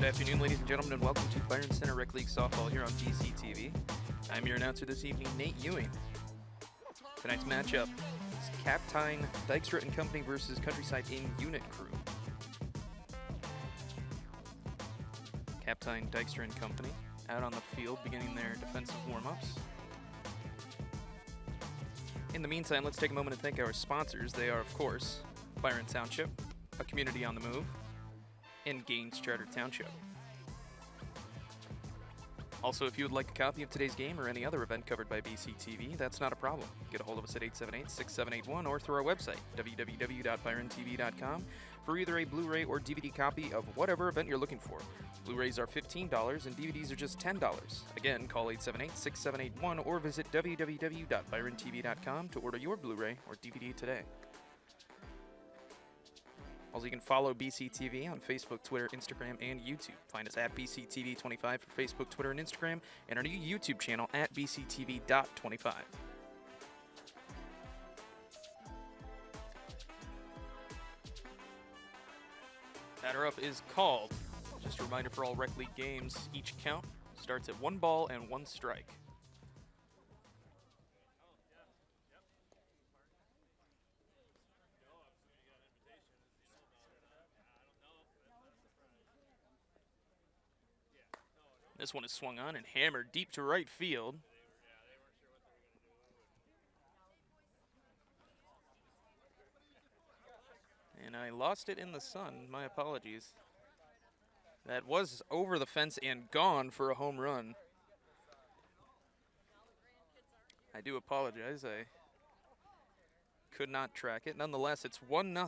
afternoon, ladies and gentlemen, and welcome to Byron Center Rec League Softball here on BCTV. I'm your announcer this evening, Nate Ewing. Tonight's matchup is Kaptein, Dykstra and Company versus Countryside Inn Unit Crew. Kaptein, Dykstra and Company out on the field beginning their defensive warm-ups. In the meantime, let's take a moment to thank our sponsors. They are, of course, Byron Township, a community on the move, and Gaines Charter Township. Also, if you would like a copy of today's game or any other event covered by BCTV, that's not a problem. Get a hold of us at 878-6781 or through our website, www.byrontv.com, for either a Blu-ray or DVD copy of whatever event you're looking for. Blu-rays are $15 and DVDs are just $10. Again, call 878-6781 or visit www.byrontv.com to order your Blu-ray or DVD today. Also, you can follow BCTV on Facebook, Twitter, Instagram, and YouTube. Find us at BCTV25 for Facebook, Twitter, and Instagram, and our new YouTube channel at BCTV.25. Batter up is called. Just a reminder for all Rec League games, each count starts at 1 ball and 1 strike. This one is swung on and hammered deep to right field. And I lost it in the sun. My apologies. That was over the fence and gone for a home run. I do apologize. I could not track it. Nonetheless, it's 1-0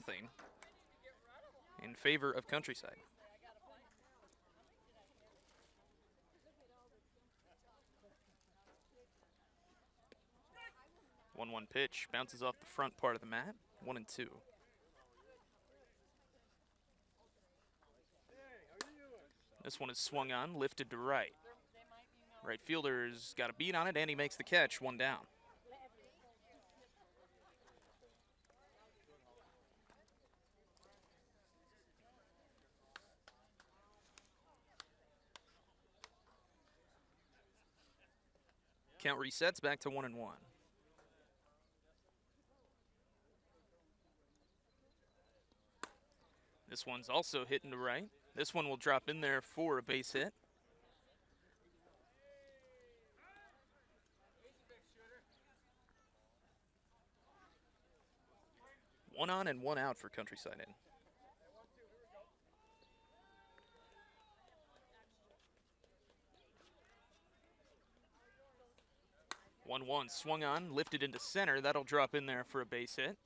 in favor of Countryside. 1-1 pitch, bounces off the front part of the mat, 1-2. This one is swung on, lifted to right. Right fielder's got a beat on it, and he makes the catch, 1 down. Count resets back to 1-1. This one's also hitting to right. This one will drop in there for a base hit. One on and 1 out for Countryside Inn. One swung on, lifted into center. That'll drop in there for a base hit.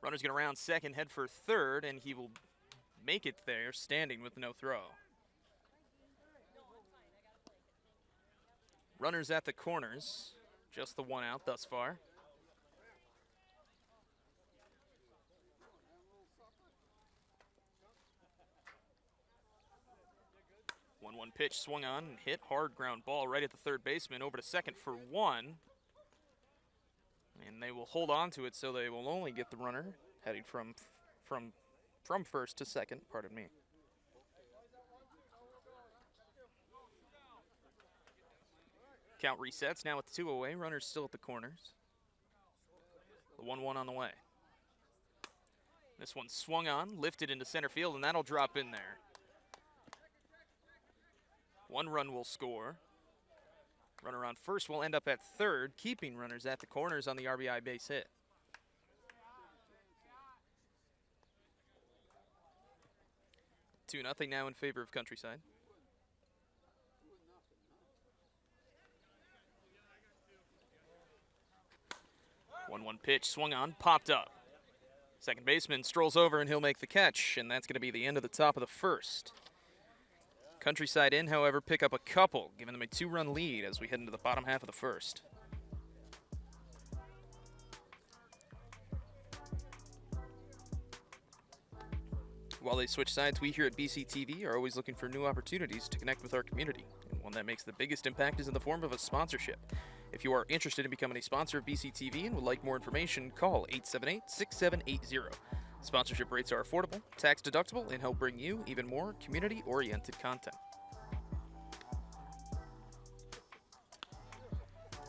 Runner's going to round second, head for third, and he will make it there, standing with no throw. Runners at the corners, just the 1 out thus far. One pitch swung on and hit, hard ground ball right at the third baseman, over to second for 1. And they will hold on to it, so they will only get the runner heading from first to second, pardon me. Count resets now with 2 away. Runners still at the corners. The 1-1 on the way. This one swung on, lifted into center field, and that'll drop in there. 1 run will score. Runner on first will end up at third, keeping runners at the corners on the RBI base hit. 2-0 now in favor of Countryside. One pitch, swung on, popped up. Second baseman strolls over and he'll make the catch, and that's going to be the end of the top of the first. Countryside Inn, however, pick up a couple, giving them a 2-run lead as we head into the bottom half of the first. While they switch sides, we here at BCTV are always looking for new opportunities to connect with our community, and one that makes the biggest impact is in the form of a sponsorship. If you are interested in becoming a sponsor of BCTV and would like more information, call 878-6780. Sponsorship rates are affordable, tax deductible, and help bring you even more community-oriented content.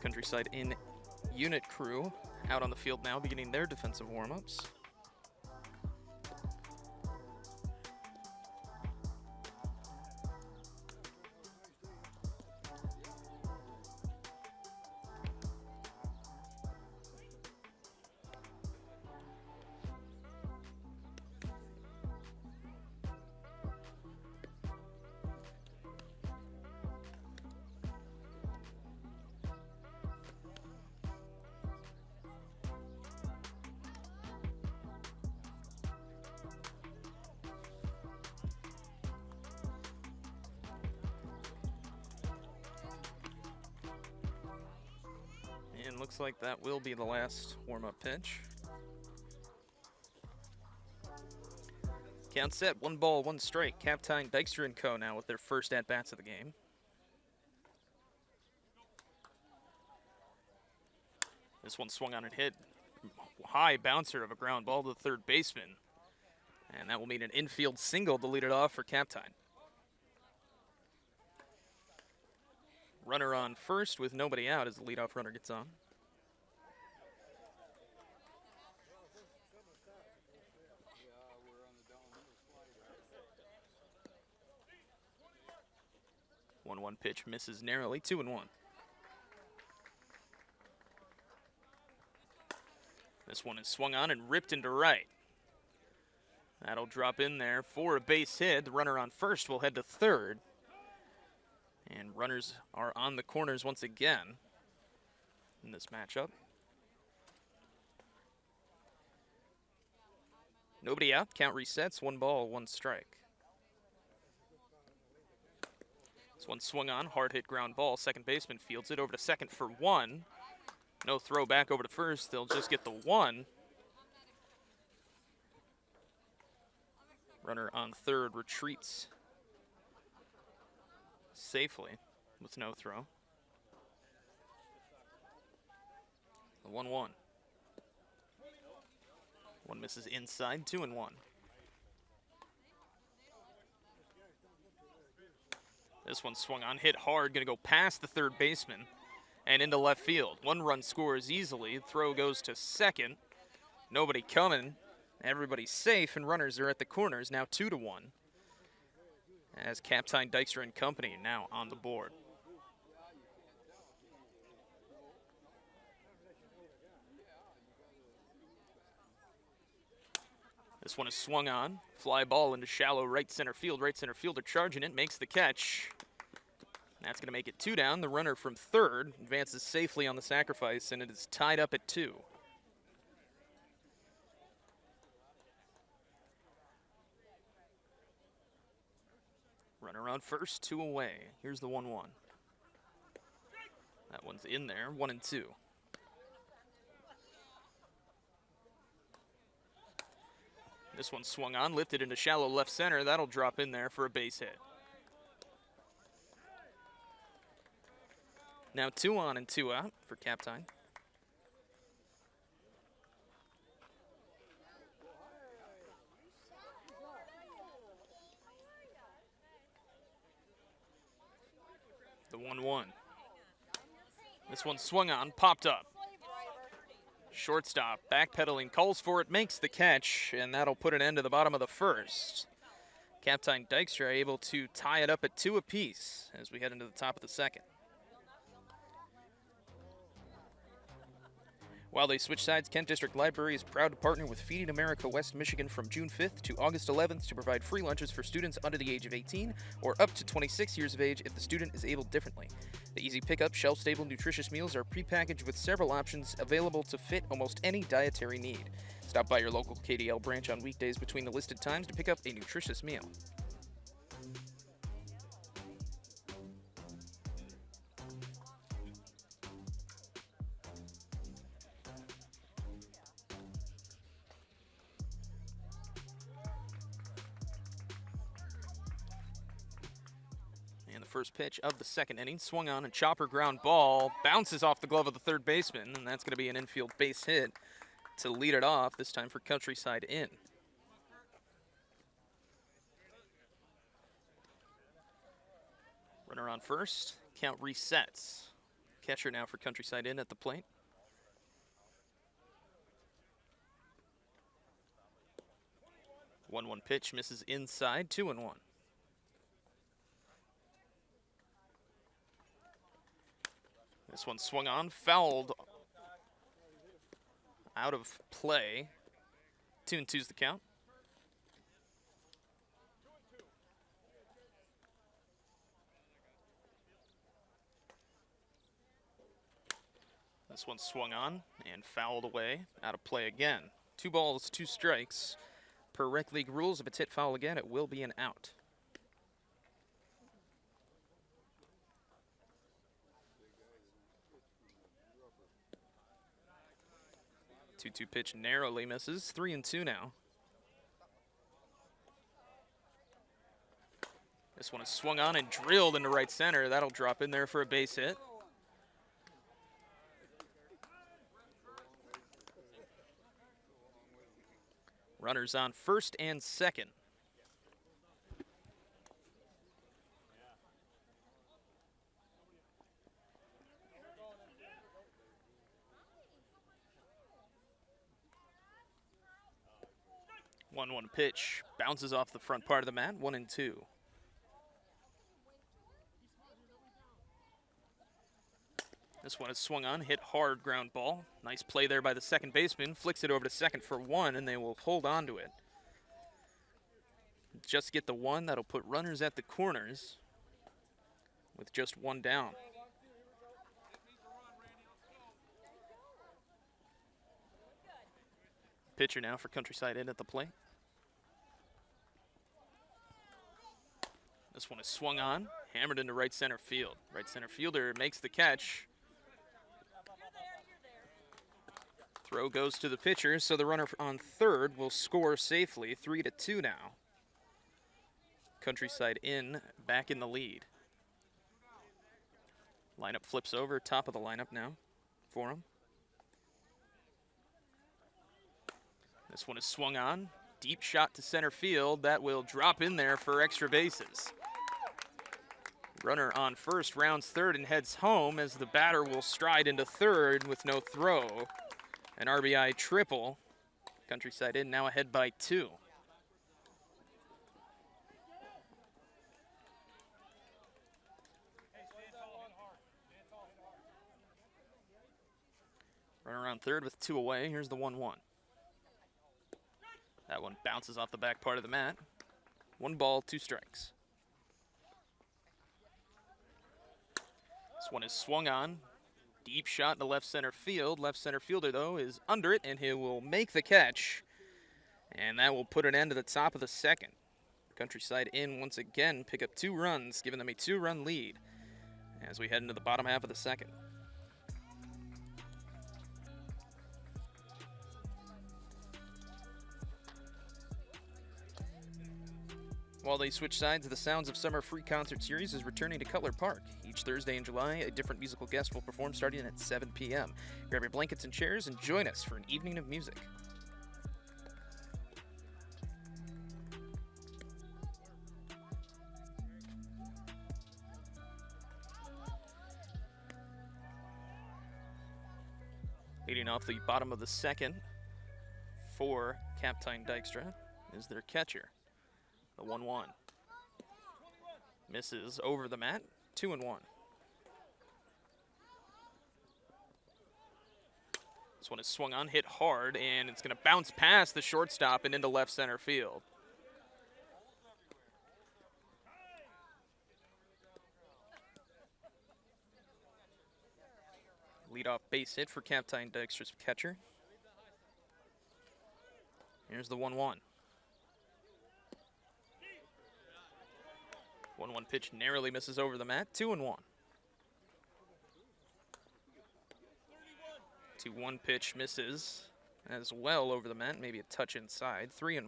Countryside Inn unit crew out on the field now, beginning their defensive warm-ups. And looks like that will be the last warm-up pitch. Count set, 1 ball, 1 strike. Kaptein, Dykstra and Co. now with their first at-bats of the game. This one swung on and hit. High bouncer of a ground ball to the third baseman. And that will mean an infield single to lead it off for Kaptein. Runner on first with nobody out as the leadoff runner gets on. One pitch misses narrowly, 2-1. This one is swung on and ripped into right. That'll drop in there for a base hit. The runner on first will head to third. And runners are on the corners once again in this matchup. Nobody out, count resets, 1 ball, 1 strike. This one swung on, hard hit ground ball. Second baseman fields it over to second for 1. No throw back over to first, they'll just get the 1. Runner on third retreats safely with no throw. The 1-1. One misses inside, 2-1. This one swung on, hit hard, gonna go past the third baseman and into left field. 1 run scores easily, throw goes to second. Nobody coming, everybody's safe, and runners are at the corners, now 2-1. As Kaptein, Dykstra and company now on the board. This one is swung on. Fly ball into shallow right center field. Right center fielder charging it, makes the catch. That's going to make it 2 down. The runner from third advances safely on the sacrifice, and it is tied up at 2. Runner on first, 2 away. Here's the 1-1. That one's in there, 1-2. This one swung on, lifted into shallow left center. That'll drop in there for a base hit. Now 2 on and 2 out for Kaptein. The 1-1. This one swung on, popped up. Shortstop backpedaling, calls for it, makes the catch, and that'll put an end to the bottom of the first. Kaptein, Dykstra able to tie it up at 2 apiece as we head into the top of the second. While they switch sides, Kent District Library is proud to partner with Feeding America West Michigan from June 5th to August 11th to provide free lunches for students under the age of 18 or up to 26 years of age if the student is able differently. The easy pickup, shelf-stable, nutritious meals are prepackaged with several options available to fit almost any dietary need. Stop by your local KDL branch on weekdays between the listed times to pick up a nutritious meal. First pitch of the second inning, swung on, and chopper ground ball bounces off the glove of the third baseman, and that's going to be an infield base hit to lead it off, this time for Countryside Inn. Runner on first. Count resets. Catcher now for Countryside Inn at the plate. One pitch misses inside. 2-1. This one swung on, fouled out of play. 2-2's the count. This one swung on and fouled away, out of play again. 2 balls, 2 strikes. Per rec league rules, if it's hit foul again, it will be an out. 2-2 pitch narrowly misses. 3-2 now. This one is swung on and drilled into right center. That'll drop in there for a base hit. Runners on first and second. One pitch bounces off the front part of the mat. 1-2. This one is swung on, hit hard, ground ball. Nice play there by the second baseman. Flicks it over to second for 1, and they will hold on to it. Just get the 1. That'll put runners at the corners with just 1 down. Pitcher now for Countryside Inn at the plate. This one is swung on, hammered into right center field. Right center fielder makes the catch. Throw goes to the pitcher, so the runner on third will score safely. 3-2 now. Countryside Inn back in the lead. Lineup flips over, top of the lineup now for him. This one is swung on. Deep shot to center field. That will drop in there for extra bases. Runner on first rounds third and heads home as the batter will stride into third with no throw. An RBI triple. Countryside Inn now ahead by 2. Runner on third with 2 away. Here's the 1-1. That one bounces off the back part of the mat. 1 ball, 2 strikes. This one is swung on. Deep shot to left center field. Left center fielder, though, is under it, and he will make the catch. And that will put an end to the top of the second. Countryside Inn once again pick up 2 runs, giving them a 2-run lead as we head into the bottom half of the second. While they switch sides, the Sounds of Summer free concert series is returning to Cutler Park. Each Thursday in July, a different musical guest will perform starting at 7 p.m. Grab your blankets and chairs and join us for an evening of music. Leading off the bottom of the second for Kaptein Dykstra is their catcher. The 1-1. Misses over the mat. 2-1. This one is swung on, hit hard, and it's going to bounce past the shortstop and into left center field. Leadoff base hit for Kaptein Dykstra's catcher. Here's the 1-1. 1-1 pitch narrowly misses over the mat. 2-1. 2-1 pitch misses as well over the mat. Maybe a touch inside. 3-1.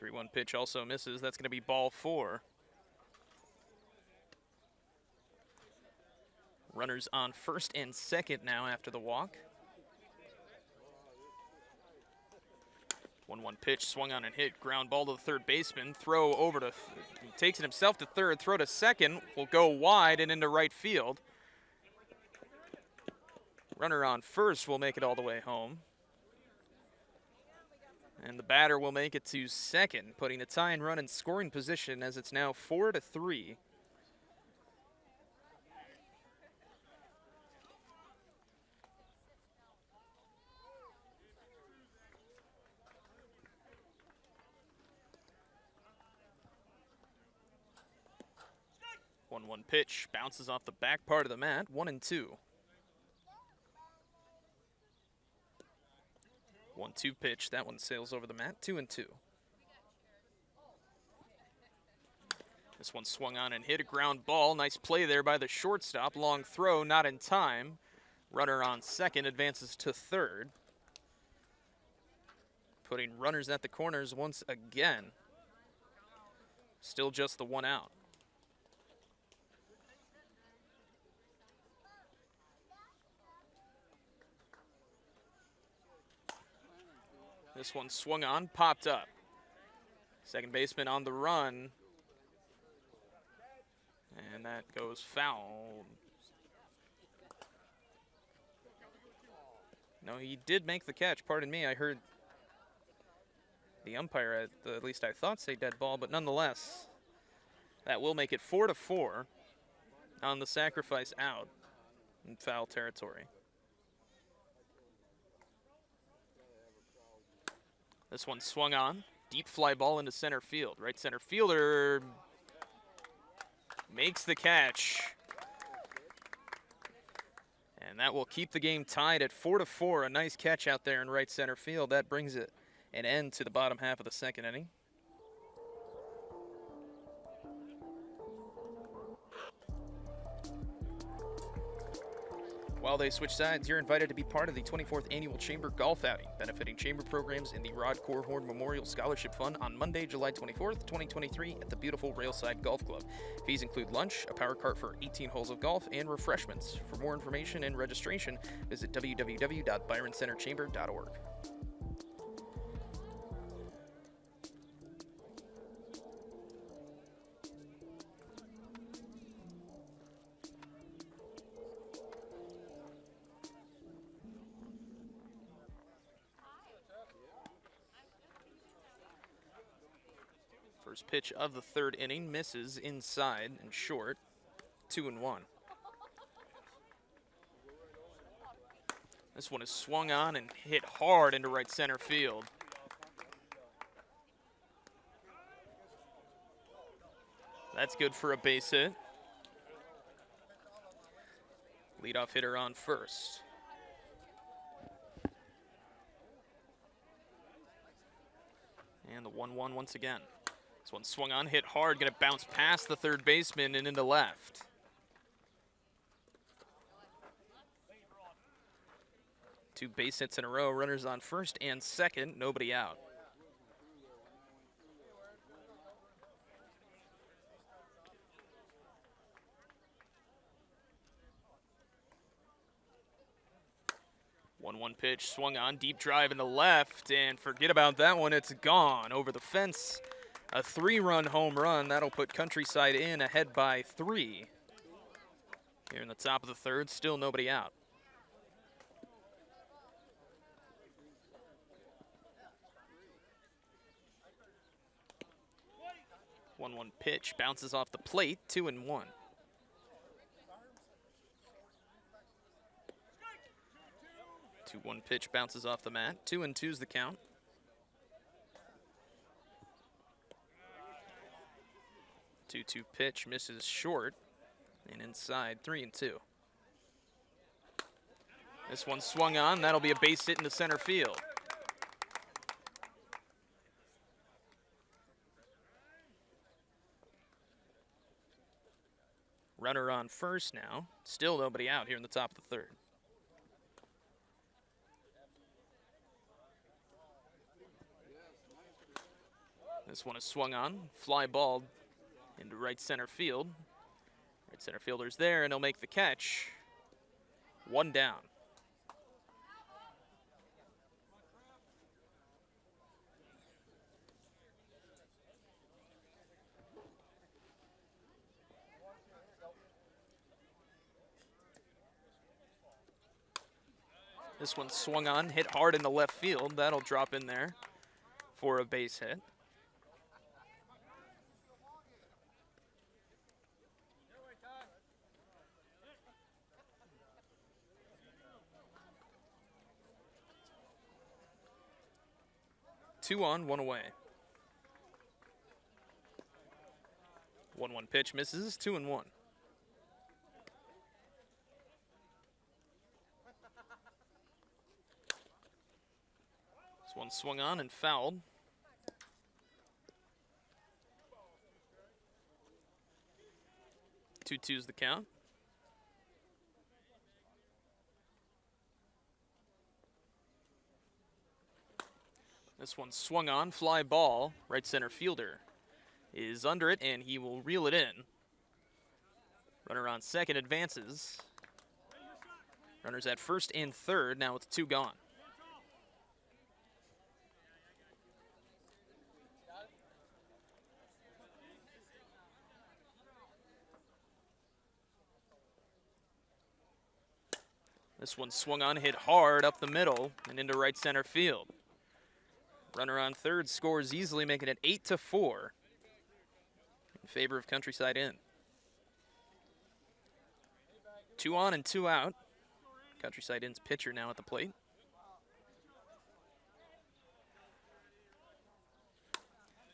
3-1 pitch also misses. That's going to be ball 4. Runners on first and second now after the walk. 1-1 pitch, swung on and hit, ground ball to the third baseman, throw over to, he takes it himself to third, throw to second, will go wide and into right field. Runner on first will make it all the way home. And the batter will make it to second, putting the tying run in scoring position as it's now 4-3. One pitch, bounces off the back part of the mat, 1-2. 1-2 pitch, that one sails over the mat, 2-2. This one swung on and hit a ground ball. Nice play there by the shortstop. Long throw, not in time. Runner on second, advances to third. Putting runners at the corners once again. Still just the one out. This one swung on, popped up. Second baseman on the run. And that goes foul. No, he did make the catch. Pardon me, I heard the umpire, at least I thought, say dead ball, but nonetheless, that will make it 4-4 on the sacrifice out in foul territory. This one swung on, deep fly ball into center field. Right center fielder makes the catch. And that will keep the game tied at 4-4. A nice catch out there in right center field. That brings it an end to the bottom half of the second inning. While they switch sides, you're invited to be part of the 24th Annual Chamber Golf Outing, benefiting chamber programs in the Rod Corhorn Memorial Scholarship Fund on Monday, July 24th, 2023 at the beautiful Railside Golf Club. Fees include lunch, a power cart for 18 holes of golf, and refreshments. For more information and registration, visit www.byroncenterchamber.org. First pitch of the third inning misses inside and short, 2-1. This one is swung on and hit hard into right center field. That's good for a base hit. Leadoff hitter on first. And the 1-1 once again. This one swung on, hit hard, going to bounce past the third baseman and into left. Two base hits in a row, runners on first and second, nobody out. One pitch, swung on, deep drive into left, and forget about that one, it's gone over the fence. A 3-run home run. That'll put Countryside in ahead by 3. Here in the top of the third, still nobody out. One pitch, bounces off the plate, 2-1. One pitch bounces off the mat, 2-2's the count. 2-2 pitch misses short and inside, 3-2. This one swung on, that'll be a base hit into center field. Runner on first now, still nobody out here in the top of the third. This one is swung on, fly ball into right center field. Right center fielder's there, and he'll make the catch. One down. This one swung on, hit hard in the left field. That'll drop in there for a base hit. Two on, one away. 1-1 pitch misses, 2-1. This one swung on and fouled. 2-2's the count. This one swung on, fly ball, right center fielder is under it, and he will reel it in. Runner on second advances. Runners at first and third, now with two gone. This one swung on, hit hard up the middle and into right center field. Runner on third scores easily, making it 8-4 in favor of Countryside Inn. 2 on and 2 out. Countryside Inn's pitcher now at the plate.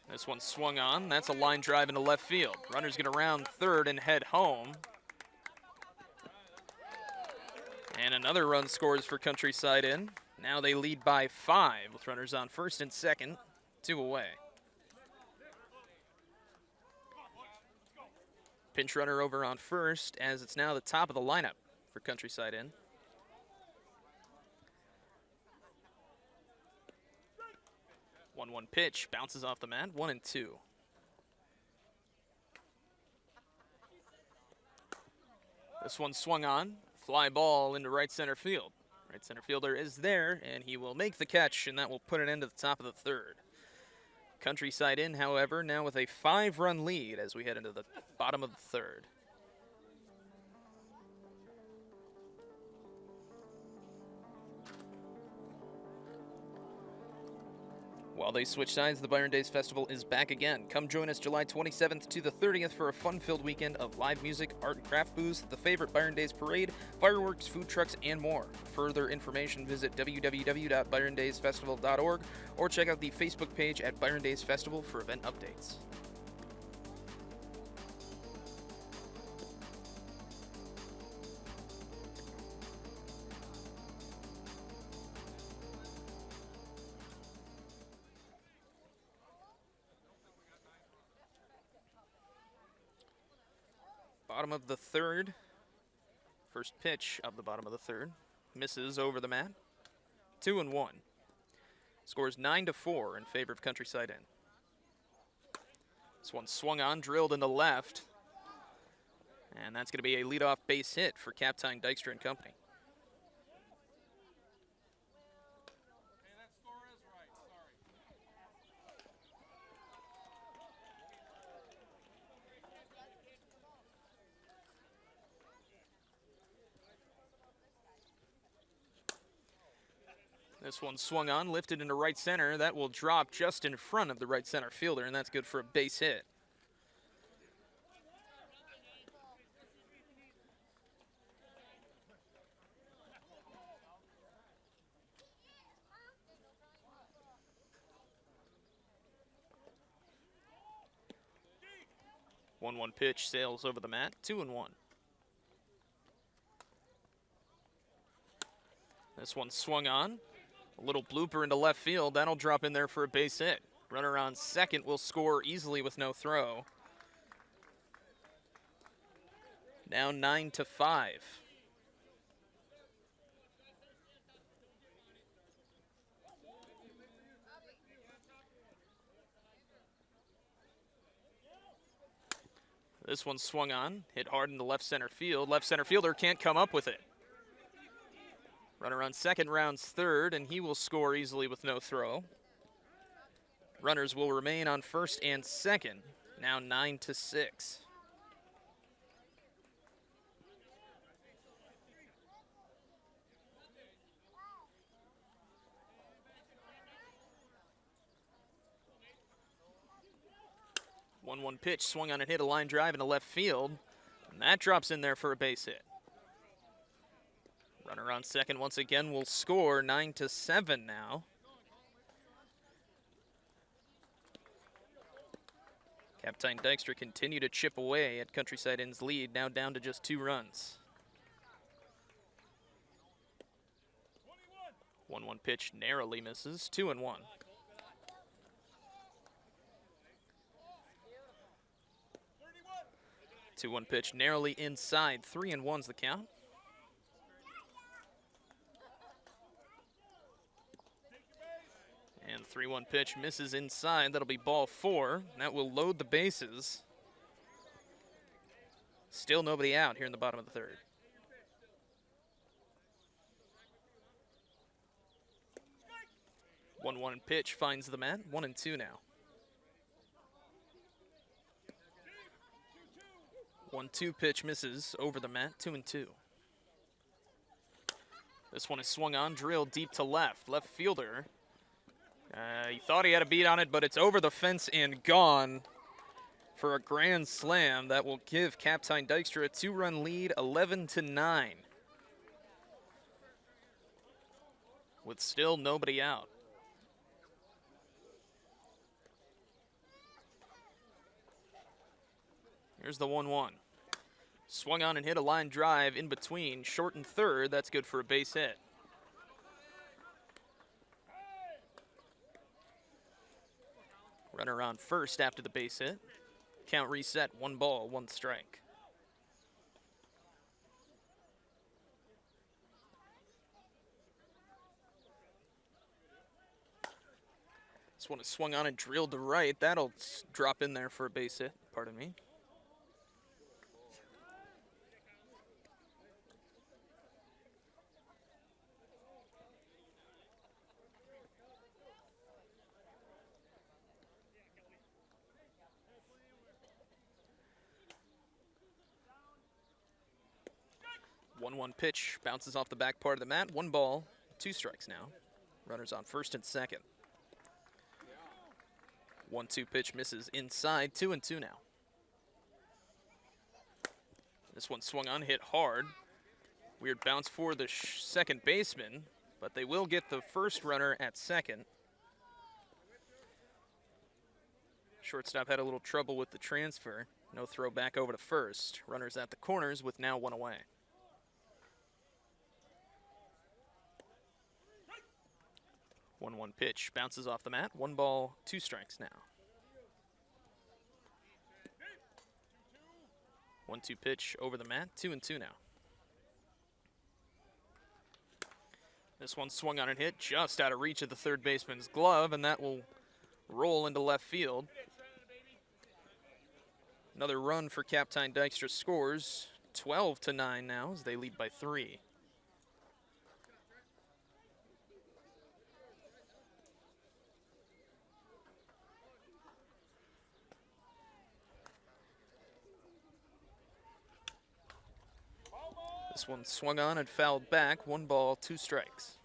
This one swung on. That's a line drive into left field. Runner's going to round third and head home. And another run scores for Countryside Inn. Now they lead by 5 with runners on first and second, 2 away. Pinch runner over on first as it's now the top of the lineup for Countryside Inn. One pitch, bounces off the mat, 1-2. This one swung on, fly ball into right center field. Right center fielder is there, and he will make the catch, and that will put it into the top of the third. Countryside Inn, however, now with a 5-run lead as we head into the bottom of the third. While they switch sides, the Byron Days Festival is back again. Come join us July 27th to the 30th for a fun-filled weekend of live music, art and craft booths, the favorite Byron Days parade, fireworks, food trucks, and more. For further information, visit www.byrondaysfestival.org or check out the Facebook page at Byron Days Festival for event updates. Bottom of the third. First pitch of the bottom of the third. Misses over the mat. 2-1. Scores 9-4 in favor of Countryside Inn. This one swung on, drilled into left. And that's going to be a leadoff base hit for Kaptein, Dykstra and company. This one swung on, lifted into right center. That will drop just in front of the right center fielder, and that's good for a base hit. One pitch sails over the mat, 2-1. This one swung on. A little blooper into left field. That'll drop in there for a base hit. Runner on second will score easily with no throw. Now 9-5. This one swung on, hit hard into left center field. Left center fielder can't come up with it. Runner on second rounds third, and he will score easily with no throw. Runners will remain on first and second, now 9-6. 1-1 pitch, swung on and hit a line drive into left field. And that drops in there for a base hit. Runner on second once again will score 9-7 now. Kaptein Dykstra continue to chip away at Countryside Inn's lead, now down to just 2 runs. 1-1 pitch narrowly misses, 2-1. 2-1 pitch narrowly inside, 3-1's the count. And 3-1 pitch misses inside. That'll be ball 4. That will load the bases. Still nobody out here in the bottom of the third. One pitch finds the mat. 1-2 now. 1-2 pitch misses over the mat. 2-2. This one is swung on, drilled deep to left. Left fielder. He thought he had a beat on it, but it's over the fence and gone for a grand slam. That will give Kaptein Dykstra a 2-run lead, 11-9. With still nobody out. Here's the 1-1. Swung on and hit a line drive in between short and third. That's good for a base hit. Runner on first after the base hit. Count reset, 1 ball, 1 strike. This one is swung on and drilled to right. That'll drop in there for a base hit, pardon me. One pitch bounces off the back part of the mat. 1 ball, 2 strikes now. Runners on first and second. 1-2 pitch misses inside. 2-2 now. This one swung on, hit hard. Weird bounce for the second baseman, but they will get the first runner at second. Shortstop had a little trouble with the transfer. No throw back over to first. Runners at the corners with now 1 away. 1-1 pitch bounces off the mat. 1 ball, 2 strikes now. 1-2 pitch over the mat. 2-2 now. This one swung on and hit just out of reach of the third baseman's glove, and that will roll into left field. Another run for Kaptein Dykstra scores 12-9 now as they lead by 3. This one swung on and fouled back. 1 ball, 2 strikes.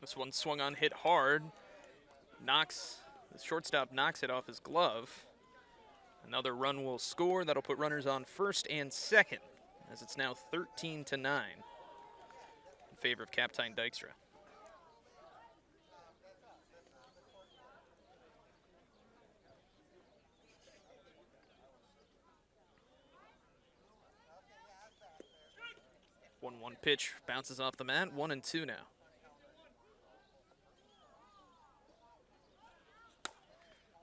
This one swung on, hit hard. The shortstop knocks it off his glove. Another run will score. That'll put runners on first and second, as it's now 13-9 in favor of Kaptein Dykstra. One pitch bounces off the mat. 1-2 now.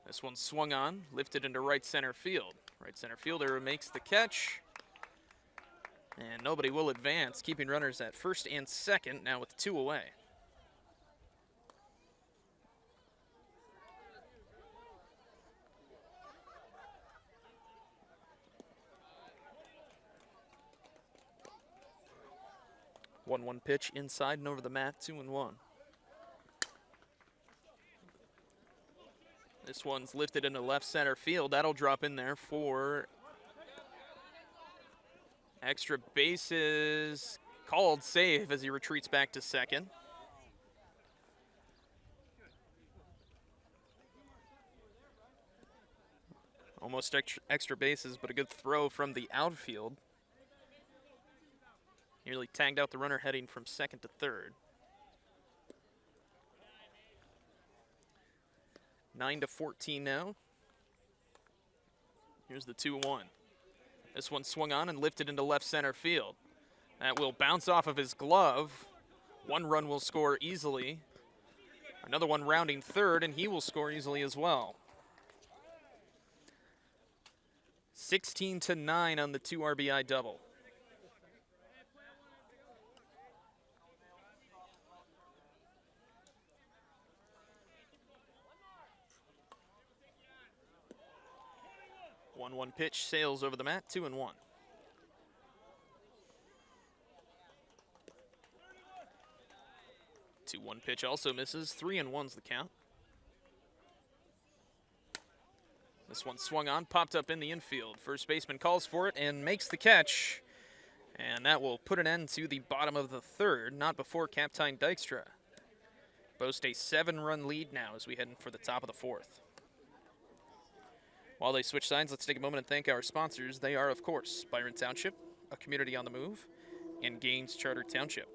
This one swung on, lifted into right center field. Right center fielder makes the catch. And nobody will advance, keeping runners at first and second, now with 2 away. One pitch inside and over the mat, 2-1. This one's lifted into left center field. That'll drop in there for extra bases. Called safe as he retreats back to second. Almost extra bases, but a good throw from the outfield. Nearly tagged out the runner heading from second to third. 9-14 now. Here's the 2-1. This one swung on and lifted into left center field. That will bounce off of his glove. One run will score easily. Another one rounding third, and he will score easily as well. 16-9 on the 2 RBI double. One pitch sails over the mat, 2-1. 2-1 pitch also misses, 3-1's the count. This one swung on, popped up in the infield. First baseman calls for it and makes the catch. And that will put an end to the bottom of the third, not before Kaptein Dykstra. Boast a 7-run lead now as we head in for the top of the fourth. While they switch sides, let's take a moment and thank our sponsors. They are, of course, Byron Township, a community on the move, and Gaines Charter Township.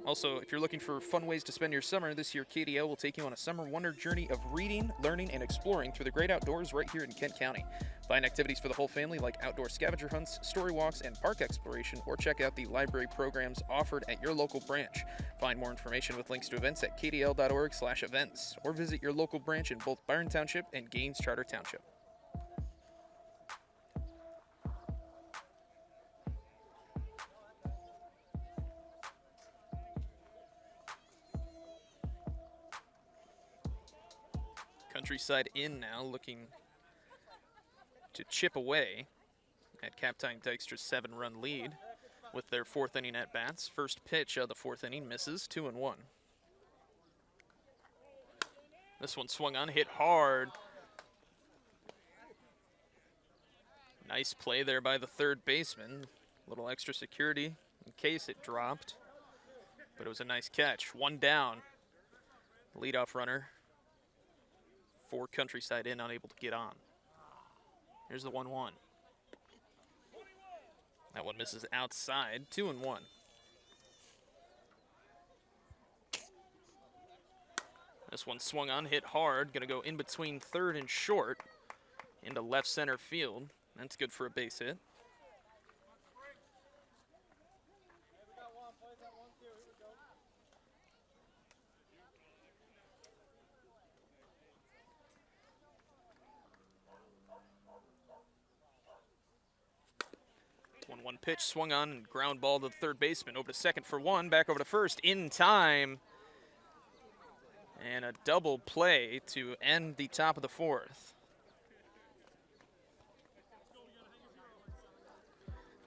Also, if you're looking for fun ways to spend your summer, this year KDL will take you on a summer wonder journey of reading, learning, and exploring through the great outdoors right here in Kent County. Find activities for the whole family like outdoor scavenger hunts, story walks, and park exploration, or check out the library programs offered at your local branch. Find more information with links to events at kdl.org/events, or visit your local branch in both Byron Township and Gaines Charter Township. Countryside in now, looking to chip away at Kaptein Dykstra's 7-run lead with their 4th inning at-bats. First pitch of the 4th inning misses, 2-1. This one swung on, hit hard. Nice play there by the third baseman. A little extra security in case it dropped, but it was a nice catch. One down. Leadoff runner for Countryside in, unable to get on. Here's the 1-1. That one misses outside, 2-1. This one swung on, hit hard, gonna go in between third and short into left center field. That's good for a base hit. One pitch swung on and ground ball to the third baseman. Over to second for one, back over to first in time. And a double play to end the top of the fourth.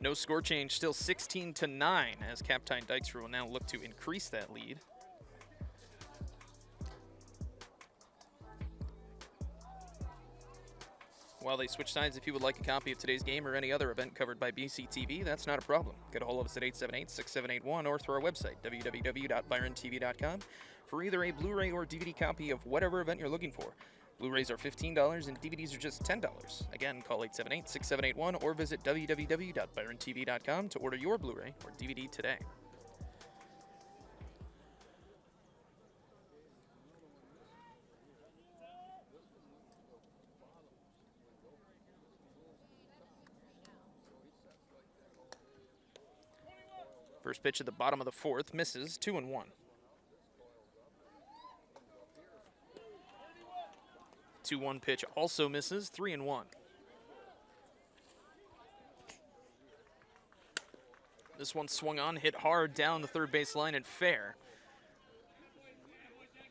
No score change, still 16-9 as Kaptein Dykstra will now look to increase that lead. While they switch sides, if you would like a copy of today's game or any other event covered by BCTV, that's not a problem. Get a hold of us at 878-6781 or through our website, www.byrontv.com, for either a Blu-ray or DVD copy of whatever event you're looking for. Blu-rays are $15 and DVDs are just $10. Again, call 878-6781 or visit www.byrontv.com to order your Blu-ray or DVD today. First pitch at the bottom of the fourth misses, 2-1. 2-1 pitch also misses, 3-1. This one swung on, hit hard down the third base line and fair.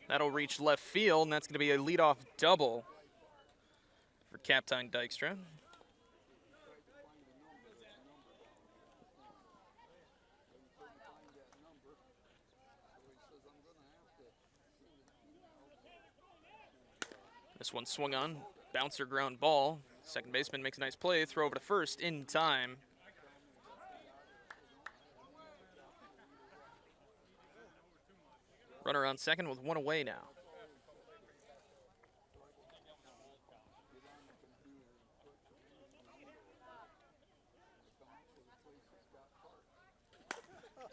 That'll reach left field, and that's going to be a leadoff double for Kaptein Dykstra. This one swung on, bouncer ground ball. Second baseman makes a nice play, throw over to first in time. Runner on second with one away now.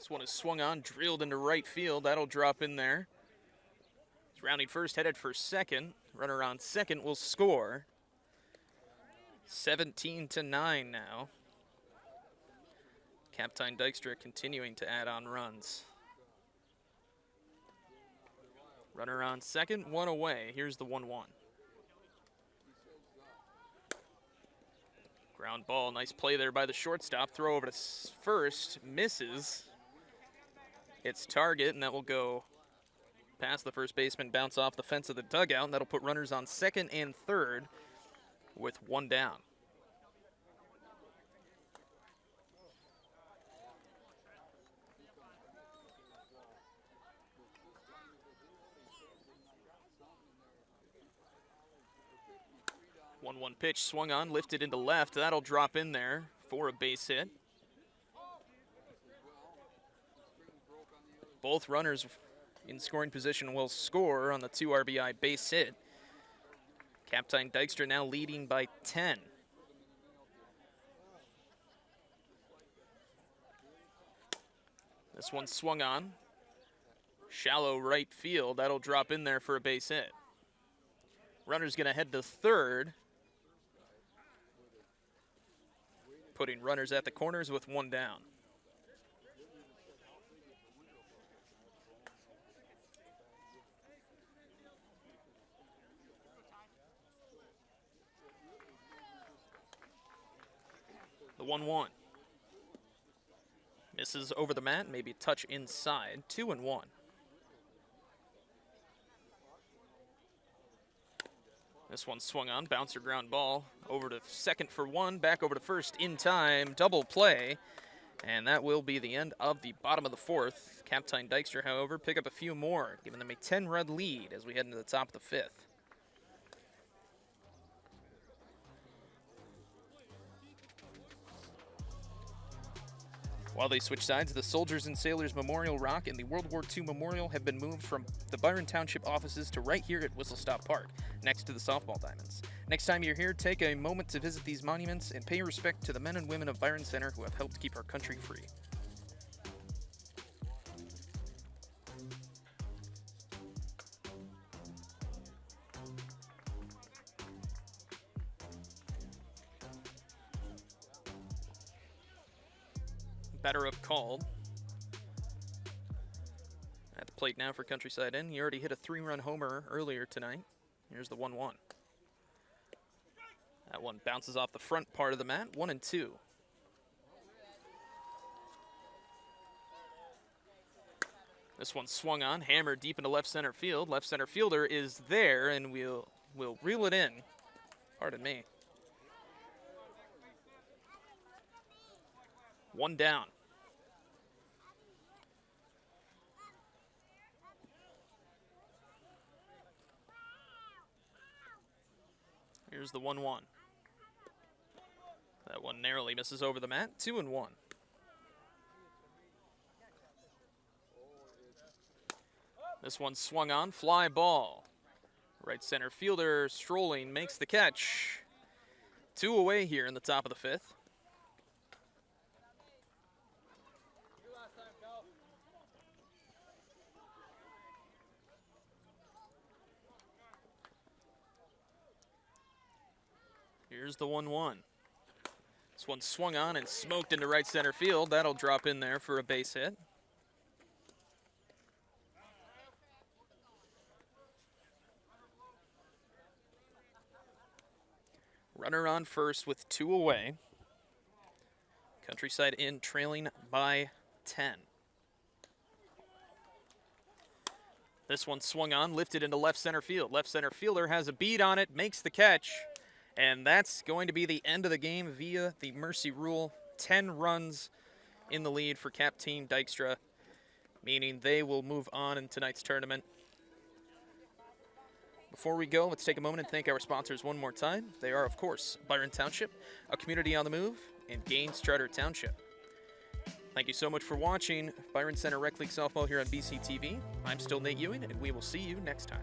This one is swung on, drilled into right field. That'll drop in there. He's rounding first, headed for second. Runner on second will score. 17-9 now. Kaptein Dykstra continuing to add on runs. Runner on second, one away. Here's the 1-1. Ground ball, nice play there by the shortstop. Throw over to first, misses. Hits target, and that will go past the first baseman, bounce off the fence of the dugout, and that'll put runners on second and third with one down. One pitch swung on, lifted into left. That'll drop in there for a base hit. Both runners in scoring position will score on the 2 RBI base hit. Kaptein Dykstra now leading by 10. This one swung on. Shallow right field. That'll drop in there for a base hit. Runner's going to head to third. Putting runners at the corners with one down. The 1-1. Misses over the mat, maybe a touch inside. 2-1. This one swung on, bouncer ground ball, over to second for one, back over to first in time, double play, and that will be the end of the bottom of the fourth. Kaptein Dykstra, however, pick up a few more, giving them a 10-run lead as we head into the top of the fifth. While they switch sides, the Soldiers and Sailors Memorial Rock and the World War II Memorial have been moved from the Byron Township offices to right here at Whistle Stop Park, next to the softball diamonds. Next time you're here, take a moment to visit these monuments and pay respect to the men and women of Byron Center who have helped keep our country free. Batter up called. At the plate now for Countryside Inn. He already hit a 3-run homer earlier tonight. Here's the 1-1. That one bounces off the front part of the mat. 1-2. This one swung on, hammered deep into left center field. Left center fielder is there, and we'll reel it in. Pardon me. One down. Here's the 1-1. That one narrowly misses over the mat. 2-1. This one swung on, fly ball. Right center fielder strolling makes the catch. 2 away here in the top of the fifth. Here's the 1-1. This one swung on and smoked into right center field. That'll drop in there for a base hit. Runner on first with 2 away. Countryside Inn trailing by 10. This one swung on, lifted into left center field. Left center fielder has a bead on it, makes the catch. And that's going to be the end of the game via the mercy rule. 10 runs in the lead for Kaptein Dykstra, meaning they will move on in tonight's tournament. Before we go, let's take a moment and thank our sponsors one more time. They are, of course, Byron Township, a community on the move, and Gaines Charter Township. Thank you so much for watching Byron Center Rec League Softball here on BCTV. I'm still Nate Ewing, and we will see you next time.